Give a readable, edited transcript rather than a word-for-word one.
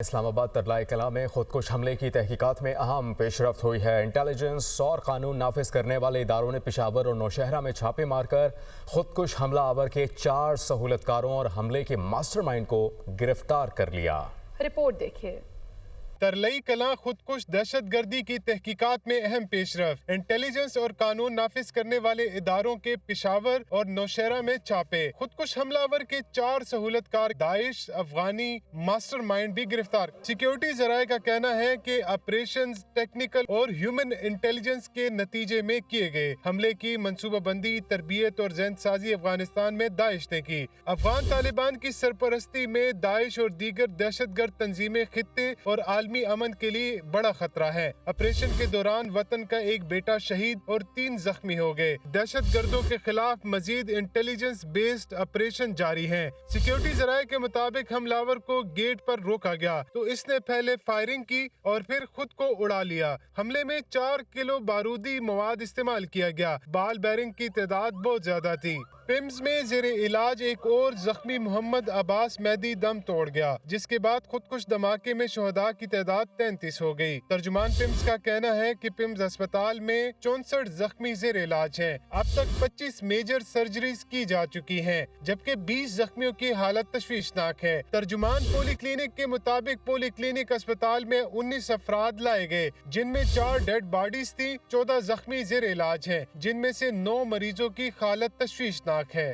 اسلام آباد ترلائے کلاں میں خودکش حملے کی تحقیقات میں اہم پیش رفت ہوئی ہے۔ انٹیلیجنس اور قانون نافذ کرنے والے اداروں نے پشاور اور نوشہرہ میں چھاپے مار کر خودکش حملہ آور کے 4 سہولت کاروں اور حملے کے ماسٹر مائنڈ کو گرفتار کر لیا۔ رپورٹ دیکھیے۔ ترلئی کلاں خودکش دہشت گردی کی تحقیقات میں اہم پیش رفت۔ انٹیلیجنس اور قانون نافذ کرنے والے اداروں کے پشاور اور نوشہرہ میں چھاپے۔ خودکش حملہ آور کے 4 سہولت کار داعش افغانی ماسٹر مائنڈ بھی گرفتار۔ سیکیورٹی ذرائع کا کہنا ہے کہ آپریشنز ٹیکنیکل اور ہیومن انٹیلیجنس کے نتیجے میں کیے گئے۔ حملے کی منصوبہ بندی، تربیت اور ذہن سازی افغانستان میں داعش نے کی۔ افغان طالبان کی سرپرستی میں داعش اور دیگر دہشت گرد تنظیمیں خطے اور عالمی امن کے لیے بڑا خطرہ ہے۔ آپریشن کے دوران وطن کا ایک بیٹا شہید اور 3 زخمی ہو گئے۔ دہشت گردوں کے خلاف مزید انٹیلیجنس بیسڈ آپریشن جاری ہیں۔ سیکیورٹی ذرائع کے مطابق حملہ آور کو گیٹ پر روکا گیا تو اس نے پہلے فائرنگ کی اور پھر خود کو اڑا لیا۔ حملے میں 4 کلو بارودی مواد استعمال کیا گیا۔ بال بیرنگ کی تعداد بہت زیادہ تھی۔ پمز میں زیر علاج ایک اور زخمی محمد عباس مہدی دم توڑ گیا، جس کے بعد خودکش دھماکے میں شہداء کی تعداد 33 ہو گئی۔ ترجمان پمز کا کہنا ہے کہ پمز اسپتال میں 64 زخمی زیر علاج ہیں۔ اب تک 25 میجر سرجریز کی جا چکی ہیں، جبکہ 20 زخمیوں کی حالت تشویشناک ہے۔ ترجمان پولی کلینک کے مطابق پولی کلینک اسپتال میں 19 افراد لائے گئے، جن میں 4 ڈیڈ باڈیز تھیں۔ 14 زخمی زیر علاج ہیں، جن میں سے 9 مریضوں کی حالت تشویشناک ہے۔